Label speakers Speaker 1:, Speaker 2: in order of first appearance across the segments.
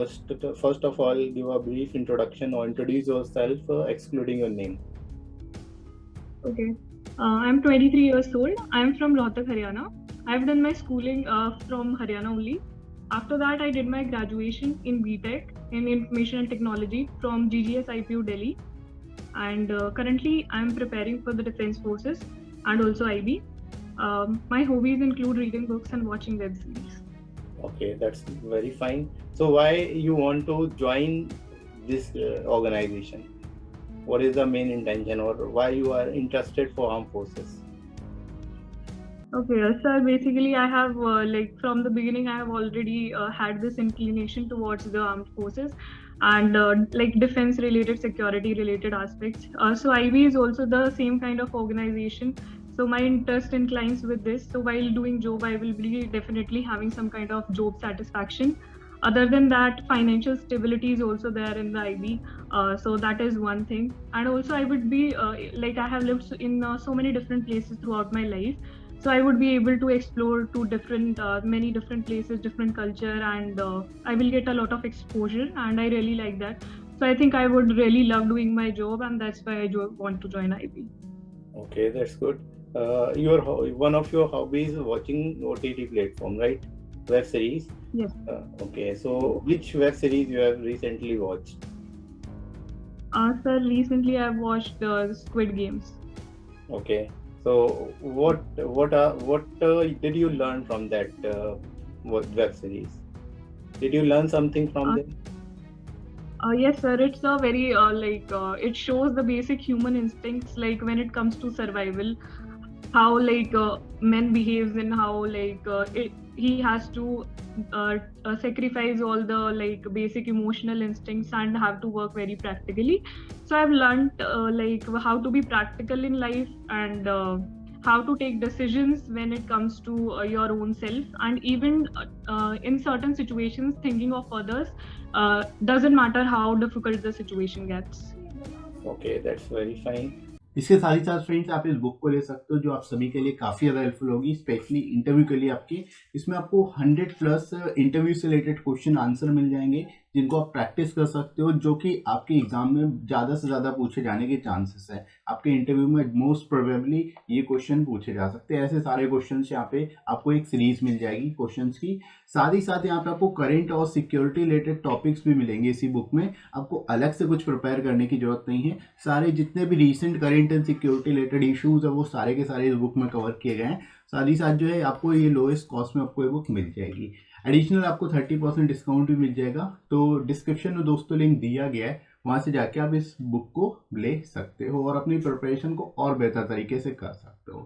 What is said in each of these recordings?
Speaker 1: First of all, give a brief introduction or introduce yourself, excluding your name.
Speaker 2: Okay. I'm 23 years old. I'm from Rohtak, Haryana. I've done my schooling from Haryana only. After that, I did my graduation in BTech in Information and Technology from GGS IPU Delhi. And currently, I'm preparing for the Defense Forces and also IB. My hobbies include reading books and watching web series.
Speaker 1: Okay, that's very fine. So why you want to join this organization? What is the main intention, or why you are interested for armed forces?
Speaker 2: Okay, so basically, I have from the beginning, I have already had this inclination towards the armed forces and defense related, security related aspects. So IB is also the same kind of organization. So my interest inclines with this. So while doing job, I will be definitely having some kind of job satisfaction. Other than that, financial stability is also there in the IB. So that is one thing. And also, I would be I have lived in so many different places throughout my life, so I would be able to explore to many different places, different culture, and I will get a lot of exposure, and I really like that. So I think I would really love doing my job, and that's why I want to join IB.
Speaker 1: Okay, that's good. One of your hobbies is watching OTT platform, right? Web series.
Speaker 2: Yes.
Speaker 1: Okay, so which web series you have recently watched?
Speaker 2: Sir, recently I've watched Squid Games.
Speaker 1: Okay, so what did you learn from that web series? Did you learn something from them?
Speaker 2: Yes, sir. It's a very it shows the basic human instincts, like when it comes to survival, how men behaves and how he has to sacrifice all the basic emotional instincts and have to work very practically. So I've learned how to be practical in life and how to take decisions when it comes to your own self, and even in certain situations thinking of others doesn't matter how difficult the situation gets.
Speaker 1: Okay, that's very fine.
Speaker 3: इसके साथ ही साथ friends आप इस book को ले सकते हो जो आप सभी के लिए काफ़ी ज़्यादा हेल्पफुल होगी, स्पेशली इंटरव्यू के लिए आपके। इसमें आपको 100+ इंटरव्यू से रिलेटेड क्वेश्चन आंसर मिल जाएंगे जिनको आप प्रैक्टिस कर सकते हो, जो कि आपके एग्जाम में ज़्यादा से ज़्यादा पूछे जाने के चांसेस है। आपके इंटरव्यू में मोस्ट प्रोबेबली ये क्वेश्चन पूछे जा सकते हैं। ऐसे सारे क्वेश्चन यहाँ पे आपको एक सीरीज मिल जाएगी क्वेश्चंस की। साथ ही साथ यहाँ पे आपको करंट और सिक्योरिटी रिलेटेड टॉपिक्स भी मिलेंगे इसी बुक में। आपको अलग से कुछ प्रिपेयर करने की जरूरत नहीं है। सारे जितने भी recent current and security related issues है वो सारे के सारे इस बुक में कवर किए गए हैं। साथ ही साथ जो है आपको ये लोएस्ट कॉस्ट में आपको ये बुक मिल जाएगी। एडिशनल आपको 30% डिस्काउंट भी मिल जाएगा। तो डिस्क्रिप्शन में दोस्तों लिंक दिया गया है, वहां से जाके आप इस बुक को ले सकते हो और अपनी प्रिपरेशन को और बेहतर तरीके से कर सकते हो।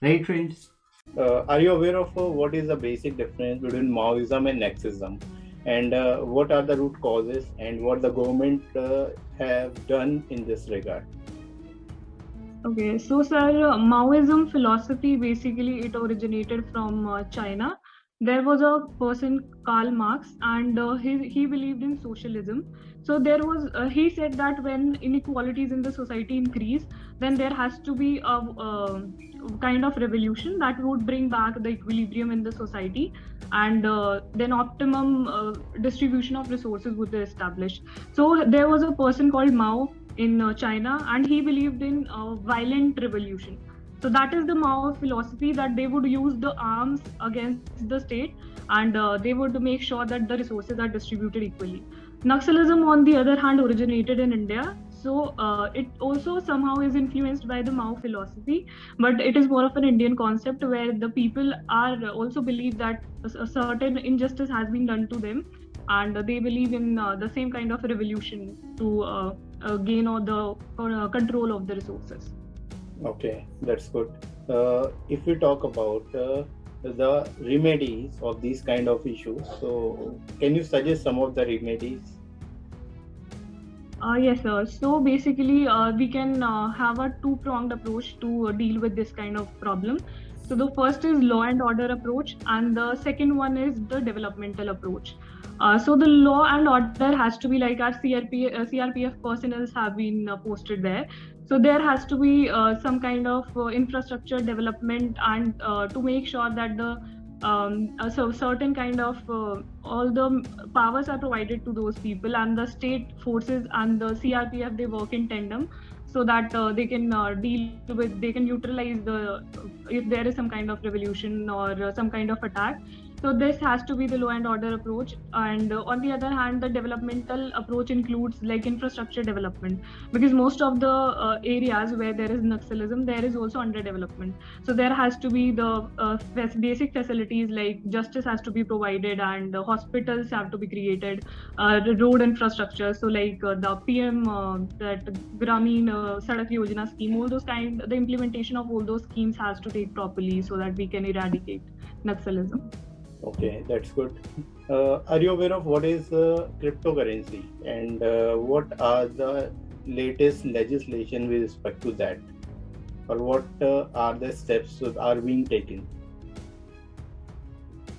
Speaker 3: Right friends?
Speaker 1: Are you aware of what is the basic difference between Maoism and Marxism, and what are the root causes and what the government have done in this regard?
Speaker 2: Okay, so sir, Maoism philosophy basically it originated from China. There was a person Karl Marx, and he believed in socialism. So there was he said that when inequalities in the society increase, then there has to be a kind of revolution that would bring back the equilibrium in the society, and then optimum distribution of resources would be established. So there was a person called Mao in China, and he believed in violent revolution. So that is the Mao philosophy, that they would use the arms against the state, and they would make sure that the resources are distributed equally. Naxalism, on the other hand, originated in India. So it also somehow is influenced by the Mao philosophy, but it is more of an Indian concept where the people are also believe that a certain injustice has been done to them, and they believe in the same kind of revolution to gain all the control of the resources.
Speaker 1: Okay, that's good. If we talk about the remedies of these kind of issues, so can you suggest some of the remedies?
Speaker 2: Yes, sir. So basically, we can have a two-pronged approach to deal with this kind of problem. So the first is law and order approach, and the second one is the developmental approach. So the law and order has to be like our CRPF personnel have been posted there. So there has to be some kind of infrastructure development, and to make sure that the so certain kind of all the powers are provided to those people, and the state forces and the CRPF, they work in tandem so that they can they can neutralize if there is some kind of revolution or some kind of attack. So this has to be the law and order approach. And on the other hand, the developmental approach includes like infrastructure development, because most of the areas where there is Naxalism, there is also underdevelopment. So there has to be the basic facilities, like justice has to be provided, and hospitals have to be created, the road infrastructure. So like the PM, that Grameen Sadak Yojana scheme, all those the implementation of all those schemes has to take properly so that we can eradicate Naxalism.
Speaker 1: Okay, that's good. Are you aware of what is cryptocurrency, and what are the latest legislation with respect to that, or what are the steps that are being taken?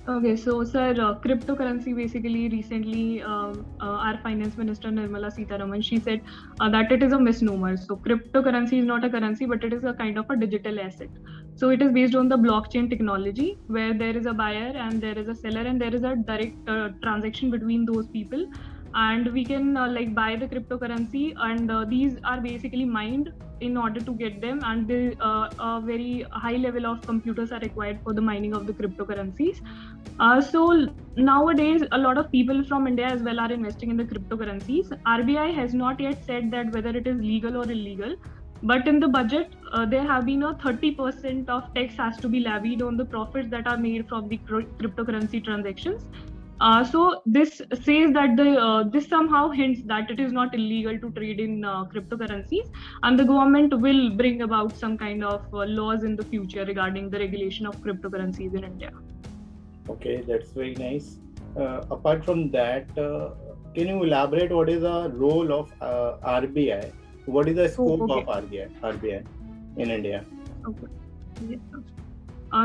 Speaker 2: Okay, so sir, cryptocurrency, basically recently our finance minister Nirmala Sitharaman, she said that it is a misnomer. So cryptocurrency is not a currency, but it is a kind of a digital asset. So it is based on the blockchain technology, where there is a buyer and there is a seller, and there is a direct transaction between those people, and we can like buy the cryptocurrency, and these are basically mined in order to get them, and a very high level of computers are required for the mining of the cryptocurrencies. So nowadays, a lot of people from India as well are investing in the cryptocurrencies. RBI has not yet said that whether it is legal or illegal, but in the budget, there have been a 30% of tax has to be levied on the profits that are made from the cryptocurrency transactions. So this says that this somehow hints that it is not illegal to trade in cryptocurrencies, and the government will bring about some kind of laws in the future regarding the regulation of cryptocurrencies in India.
Speaker 1: Okay, that's very nice. Apart from that, can you elaborate what is the role of RBI? What is the scope of RBI in India?
Speaker 2: Okay. Yes.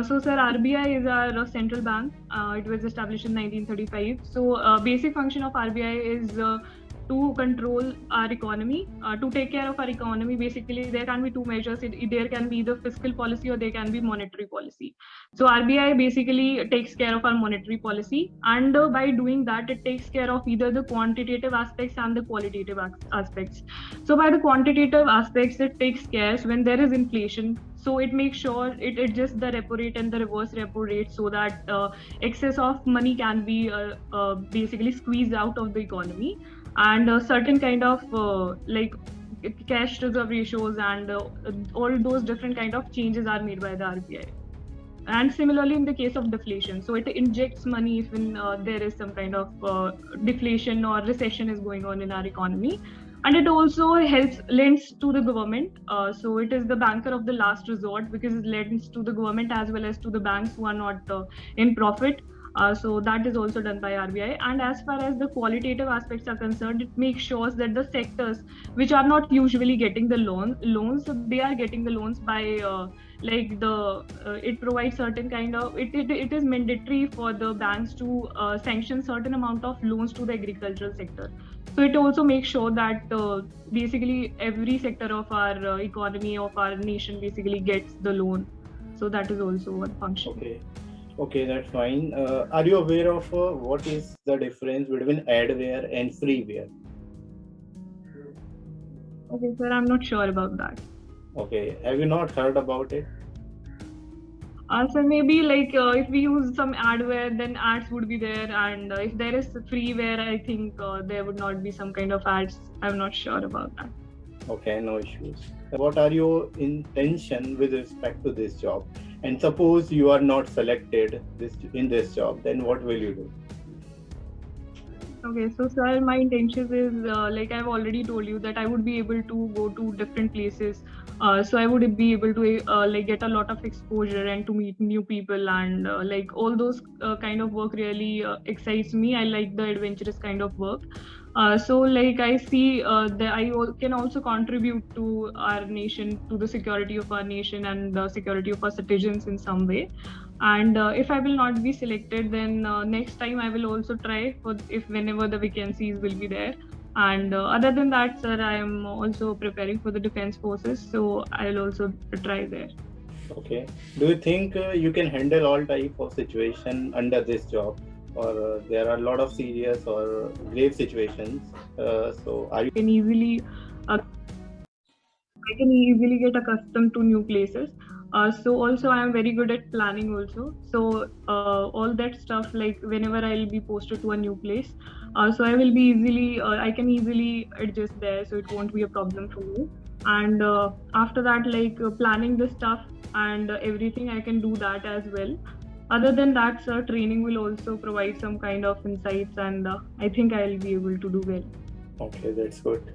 Speaker 2: So sir, RBI is our central bank. It was established in 1935. So basic function of RBI is to control our economy, to take care of our economy. Basically, there can be two measures. There can be the fiscal policy or there can be monetary policy. So RBI basically takes care of our monetary policy, and by doing that, it takes care of either the quantitative aspects and the qualitative aspects. So by the quantitative aspects, it takes care when there is inflation. So it makes sure it adjusts the repo rate and the reverse repo rate so that excess of money can be basically squeezed out of the economy, and certain kind of like cash reserve ratios and all those different kind of changes are made by the RBI. And similarly in the case of deflation, so it injects money if there is some kind of deflation or recession is going on in our economy. And it also lends to the government. So it is the banker of the last resort, because it lends to the government as well as to the banks who are not in profit. So that is also done by RBI. And as far as the qualitative aspects are concerned, it makes sure that the sectors which are not usually getting the loans, so they are getting the loans by it provides certain kind of, it is mandatory for the banks to sanction certain amount of loans to the agricultural sector. So it also makes sure that basically every sector of our economy, of our nation, basically gets the loan. So that is also one function.
Speaker 1: Okay, that's fine. Are you aware of what is the difference between adware and freeware?
Speaker 2: Okay, sir, I'm not sure about that.
Speaker 1: Okay, have you not heard about it?
Speaker 2: So maybe like if we use some adware, then ads would be there, and if there is freeware, I think there would not be some kind of ads. I'm not sure about that.
Speaker 1: Okay, no issues. What are your intention with respect to this job? And suppose you are not selected in this job, then what will you do?
Speaker 2: Okay, so sir, my intentions is like I've already told you that I would be able to go to different places. So I would be able to like get a lot of exposure and to meet new people, and like all those kind of work really excites me. I like the adventurous kind of work. So like I see that I can also contribute to our nation, to the security of our nation and the security of our citizens in some way. And if I will not be selected, then next time I will also try for if whenever the vacancies will be there. And other than that, sir, I am also preparing for the defense forces, so I will also try there.
Speaker 1: Okay. Do you think you can handle all type of situation under this job, or there are a lot of serious or grave situations? So are you
Speaker 2: can easily uh, I can easily get accustomed to new places. So also I am very good at planning also. So all that stuff, like whenever I'll be posted to a new place, so I can easily adjust there, so it won't be a problem for me. And after that, like planning the stuff and everything, I can do that as well. Other than that, sir, training will also provide some kind of insights, and I think I'll be able to do well.
Speaker 1: okay? That's good.